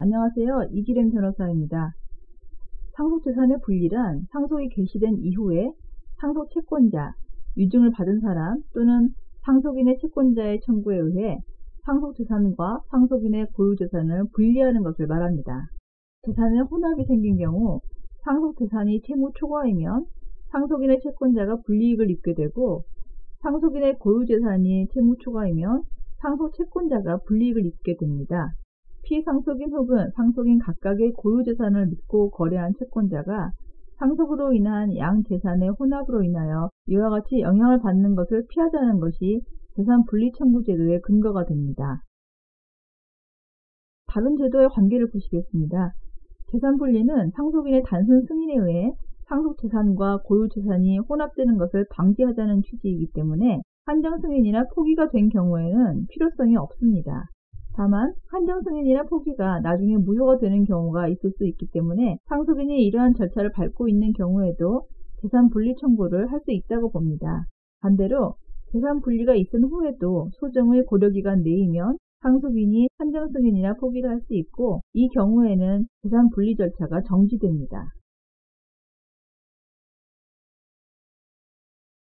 안녕하세요. 이기рем 변호사입니다. 상속재산의 분리란 상속이 개시된 이후에 상속 채권자, 유증을 받은 사람 또는 상속인의 채권자의 청구에 의해 상속재산과 상속인의 고유재산을 분리하는 것을 말합니다. 재산의 혼합이 생긴 경우 상속재산이 채무 초과이면 상속인의 채권자가 불이익을 입게 되고, 상속인의 고유재산이 채무 초과이면 상속채권자가 불이익을 입게 됩니다. 피상속인 혹은 상속인 각각의 고유재산을 믿고 거래한 채권자가 상속으로 인한 양재산의 혼합으로 인하여 이와 같이 영향을 받는 것을 피하자는 것이 재산분리청구제도의 근거가 됩니다. 다른 제도의 관계를 보시겠습니다. 재산분리는 상속인의 단순 승인에 의해 상속재산과 고유재산이 혼합되는 것을 방지하자는 취지이기 때문에 한정승인이나 포기가 된 경우에는 필요성이 없습니다. 다만 한정승인이나 포기가 나중에 무효가 되는 경우가 있을 수 있기 때문에 상속인이 이러한 절차를 밟고 있는 경우에도 재산분리 청구를 할 수 있다고 봅니다. 반대로 재산분리가 있은 후에도 소정의 고려기간 내이면 상속인이 한정승인이나 포기를 할 수 있고, 이 경우에는 재산분리 절차가 정지됩니다.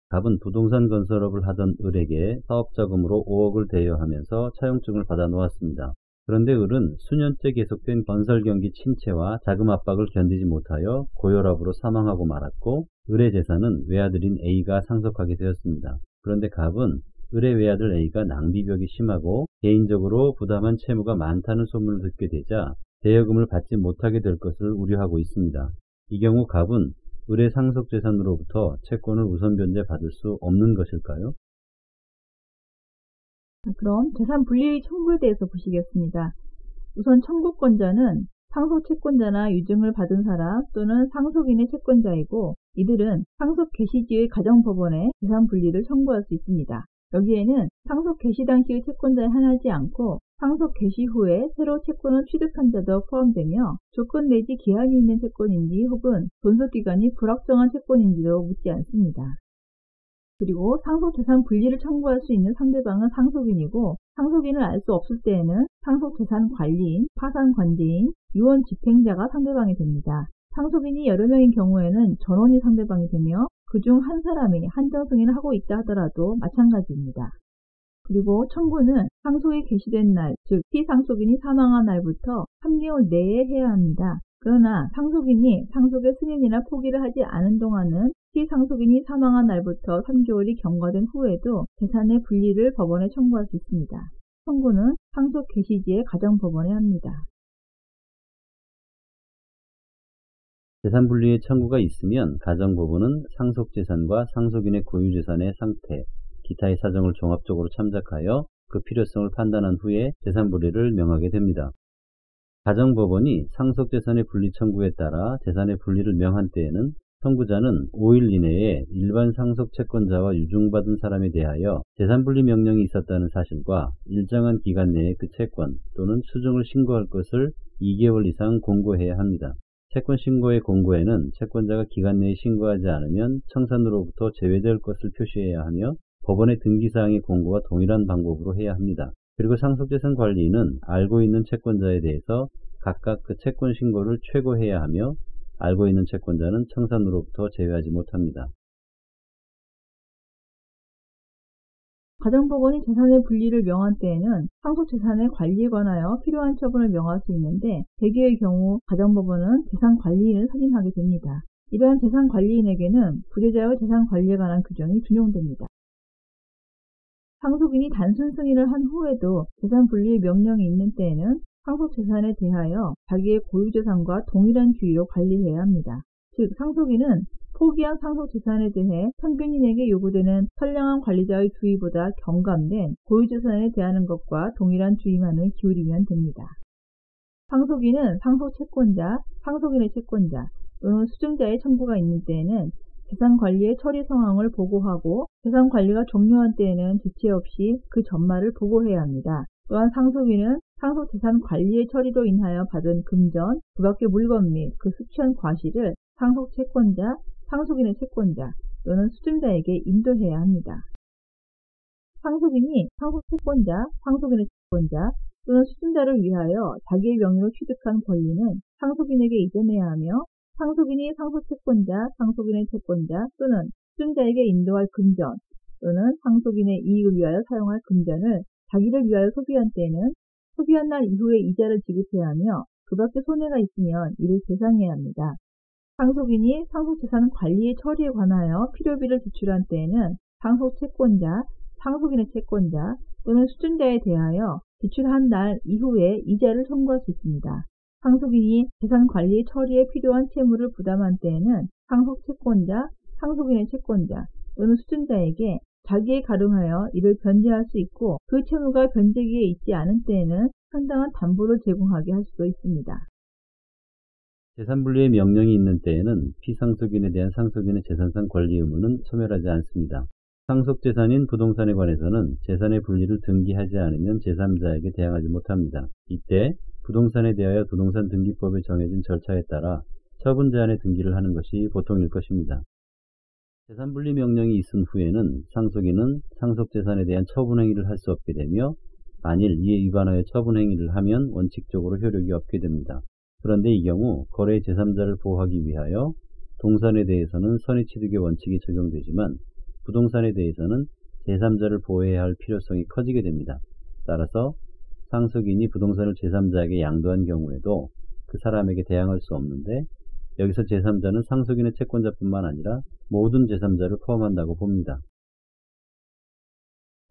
갑은 부동산 건설업을 하던 을에게 사업자금으로 5억을 대여하면서 차용증을 받아 놓았습니다. 그런데 을은 수년째 계속된 건설 경기 침체와 자금 압박을 견디지 못하여 고혈압으로 사망하고 말았고, 을의 재산은 외아들인 A가 상속하게 되었습니다. 그런데 갑은 을의 외아들 A가 낭비벽이 심하고 개인적으로 부담한 채무가 많다는 소문을 듣게 되자 대여금을 받지 못하게 될 것을 우려하고 있습니다. 이 경우 갑은 을의 상속재산으로부터 채권을 우선 변제받을 수 없는 것일까요? 그럼 재산분리 청구에 대해서 보시겠습니다. 우선 청구권자는 상속채권자나 유증을 받은 사람 또는 상속인의 채권자이고, 이들은 상속 개시지의 가정법원에 재산분리를 청구할 수 있습니다. 여기에는 상속 개시 당시의 채권자에 한하지 않고 상속 개시 후에 새로 채권을 취득한 자도 포함되며, 조건 내지 기한이 있는 채권인지 혹은 존속기간이 불확정한 채권인지도 묻지 않습니다. 그리고 상속재산 분리를 청구할 수 있는 상대방은 상속인이고, 상속인을 알 수 없을 때에는 상속재산 관리인, 파산관계인, 유언 집행자가 상대방이 됩니다. 상속인이 여러 명인 경우에는 전원이 상대방이 되며, 그중 한 사람이 한정승인을 하고 있다 하더라도 마찬가지입니다. 그리고 청구는 상속이 개시된 날, 즉 피상속인이 사망한 날부터 3개월 내에 해야 합니다. 그러나 상속인이 상속의 승인이나 포기를 하지 않은 동안은 피상속인이 사망한 날부터 3개월이 경과된 후에도 재산의 분리를 법원에 청구할 수 있습니다. 청구는 상속 개시지의 가정법원에 합니다. 재산분리의 청구가 있으면 가정법원은 상속재산과 상속인의 고유재산의 상태, 기타의 사정을 종합적으로 참작하여 그 필요성을 판단한 후에 재산분리를 명하게 됩니다. 가정법원이 상속재산의 분리 청구에 따라 재산의 분리를 명한 때에는 청구자는 5일 이내에 일반 상속채권자와 유증받은 사람에 대하여 재산분리 명령이 있었다는 사실과 일정한 기간 내에 그 채권 또는 수증을 신고할 것을 2개월 이상 공고해야 합니다. 채권 신고의 공고에는 채권자가 기간 내에 신고하지 않으면 청산으로부터 제외될 것을 표시해야 하며, 법원의 등기사항의 공고와 동일한 방법으로 해야 합니다. 그리고 상속재산 관리인은 알고 있는 채권자에 대해서 각각 그 채권 신고를 최고해야 하며, 알고 있는 채권자는 청산으로부터 제외하지 못합니다. 가정법원이 재산의 분리를 명한 때에는 상속재산의 관리에 관하여 필요한 처분을 명할 수 있는데, 대개의 경우 가정법원은 재산관리인을 선임하게 됩니다. 이러한 재산관리인에게는 부재자의 재산관리에 관한 규정이 준용됩니다. 상속인이 단순 승인을 한 후에도 재산분리 명령이 있는 때에는 상속재산에 대하여 자기의 고유재산과 동일한 주의로 관리해야 합니다. 즉, 상속인은 포기한 상속재산에 대해 평균인에게 요구되는 선량한 관리자의 주의보다 경감된 고유재산에 대하는 것과 동일한 주의만을 기울이면 됩니다. 상속인은 상속채권자, 상속인의 채권자 또는 수증자의 청구가 있는 때에는 재산관리의 처리 상황을 보고하고, 재산관리가 종료한 때에는 지체 없이 그 전말을 보고해야 합니다. 또한 상속인은 상속재산관리의 처리로 인하여 받은 금전, 그 밖의 물건 및 그 수취한 과실을 상속채권자, 상속인의 채권자 또는 수증자에게 인도해야 합니다. 상속인이 상속채권자, 상속인의 채권자 또는 수증자를 위하여 자기의 명의로 취득한 권리는 상속인에게 이전해야 하며 상속인이 상속채권자, 상속인의 채권자 또는 수증자에게 인도할 금전 또는 상속인의 이익을 위하여 사용할 금전을 자기를 위하여 소비한 때에는 소비한 날 이후에 이자를 지급해야 하며 그 밖에 손해가 있으면 이를 배상해야 합니다. 상속인이 상속재산 관리의 처리에 관하여 필요비를 지출한 때에는 상속채권자, 상속인의 채권자 또는 수증자에 대하여 지출한 날 이후에 이자를 청구할 수 있습니다. 상속인이 재산 관리의 처리에 필요한 채무를 부담한 때에는 상속채권자, 상속인의 채권자 또는 수증자에게 자기에 가름하여 이를 변제할 수 있고 그 채무가 변제기에 있지 않은 때에는 상당한 담보를 제공하게 할 수도 있습니다. 재산분리의 명령이 있는 때에는 피상속인에 대한 상속인의 재산상 권리 의무는 소멸하지 않습니다. 상속재산인 부동산에 관해서는 재산의 분리를 등기하지 않으면 제3자에게 대항하지 못합니다. 이때 부동산에 대하여 부동산 등기법에 정해진 절차에 따라 처분 제한의 등기를 하는 것이 보통일 것입니다. 재산분리 명령이 있은 후에는 상속인은 상속재산에 대한 처분행위를 할 수 없게 되며 만일 이에 위반하여 처분행위를 하면 원칙적으로 효력이 없게 됩니다. 그런데 이 경우 거래 제3자를 보호하기 위하여 동산에 대해서는 선의취득의 원칙이 적용되지만 부동산에 대해서는 제3자를 보호해야 할 필요성이 커지게 됩니다. 따라서 상속인이 부동산을 제3자에게 양도한 경우에도 그 사람에게 대항할 수 없는데 여기서 제3자는 상속인의 채권자뿐만 아니라 모든 제3자를 포함한다고 봅니다.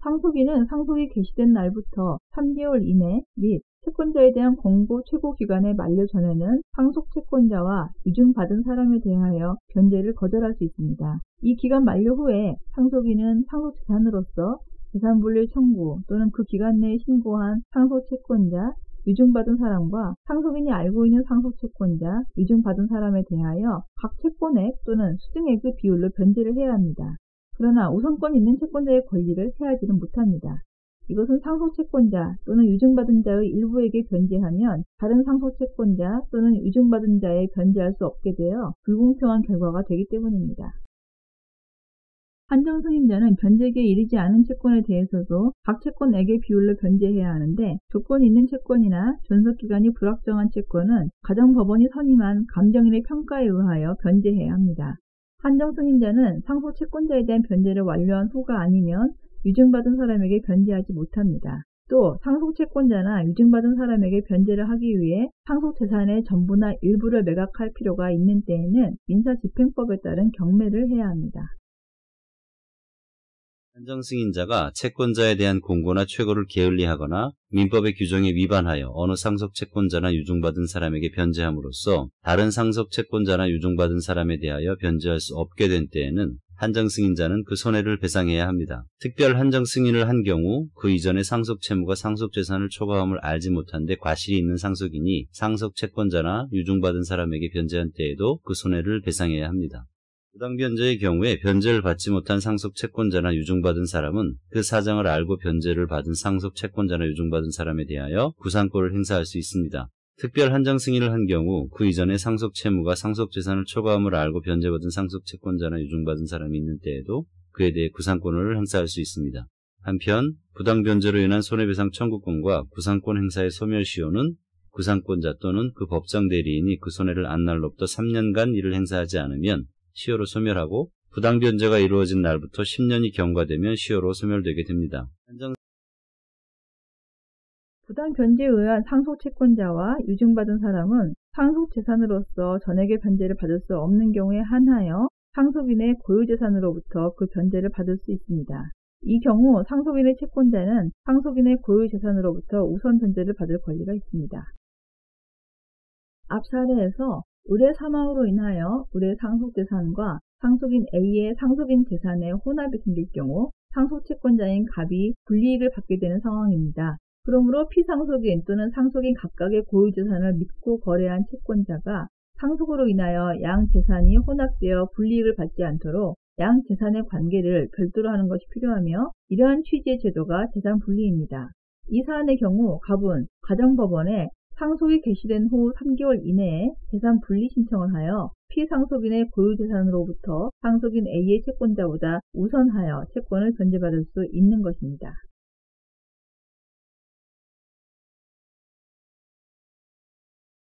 상속인은 상속이 개시된 날부터 3개월 이내 및 채권자에 대한 공고 최고기간의 만료 전에는 상속채권자와 유증받은 사람에 대하여 변제를 거절할 수 있습니다. 이 기간 만료 후에 상속인은 상속재산으로서 재산분리 청구 또는 그 기간 내에 신고한 상속채권자, 유증받은 사람과 상속인이 알고 있는 상속채권자, 유증받은 사람에 대하여 각 채권액 또는 수증액의 비율로 변제를 해야 합니다. 그러나 우선권 있는 채권자의 권리를 해하지는 못합니다. 이것은 상속채권자 또는 유증받은 자의 일부에게 변제하면 다른 상속채권자 또는 유증받은 자에 변제할 수 없게 되어 불공평한 결과가 되기 때문입니다. 한정승인자는 변제기에 이르지 않은 채권에 대해서도 각 채권액의 비율로 변제해야 하는데 조건이 있는 채권이나 존속기간이 불확정한 채권은 가정법원이 선임한 감정인의 평가에 의하여 변제해야 합니다. 한정승인자는 상속채권자에 대한 변제를 완료한 후가 아니면 유증받은 사람에게 변제하지 못합니다. 또 상속채권자나 유증받은 사람에게 변제를 하기 위해 상속재산의 전부나 일부를 매각할 필요가 있는 때에는 민사집행법에 따른 경매를 해야 합니다. 한정승인자가 채권자에 대한 공고나 최고를 게을리하거나 민법의 규정에 위반하여 어느 상속채권자나 유증받은 사람에게 변제함으로써 다른 상속채권자나 유증받은 사람에 대하여 변제할 수 없게 된 때에는 한정승인자는 그 손해를 배상해야 합니다. 특별 한정승인을 한 경우 그 이전에 상속채무가 상속재산을 초과함을 알지 못한 데 과실이 있는 상속인이 상속채권자나 유증받은 사람에게 변제한 때에도 그 손해를 배상해야 합니다. 부당변제의 경우에 변제를 받지 못한 상속채권자나 유증받은 사람은 그 사정을 알고 변제를 받은 상속채권자나 유증받은 사람에 대하여 구상권을 행사할 수 있습니다. 특별 한정승인을 한 경우 그 이전에 상속채무가 상속재산을 초과함을 알고 변제받은 상속채권자나 유증받은 사람이 있는 때에도 그에 대해 구상권을 행사할 수 있습니다. 한편 부당변제로 인한 손해배상 청구권과 구상권 행사의 소멸시효는 구상권자 또는 그 법정 대리인이 그 손해를 안 날로부터 3년간 이를 행사하지 않으면 시효로 소멸하고 부당변제가 이루어진 날부터 10년이 경과되면 시효로 소멸되게 됩니다. 부당변제에 의한 상속채권자와 유증받은 사람은 상속재산으로서 전액의 변제를 받을 수 없는 경우에 한하여 상속인의 고유재산으로부터 그 변제를 받을 수 있습니다. 이 경우 상속인의 채권자는 상속인의 고유재산으로부터 우선 변제를 받을 권리가 있습니다. 앞 사례에서 의뢰 사망으로 인하여 의뢰 상속재산과 상속인 A의 상속인 재산에 혼합이 생길 경우 상속채권자인 갑이 불이익을 받게 되는 상황입니다. 그러므로 피상속인 또는 상속인 각각의 고유재산을 믿고 거래한 채권자가 상속으로 인하여 양 재산이 혼합되어 불이익을 받지 않도록 양 재산의 관계를 별도로 하는 것이 필요하며 이러한 취지의 제도가 재산분리입니다. 이 사안의 경우 갑은 가정법원에 상속이 개시된 후 3개월 이내에 재산분리 신청을 하여 피상속인의 고유재산으로부터 상속인 A의 채권자보다 우선하여 채권을 변제받을 수 있는 것입니다.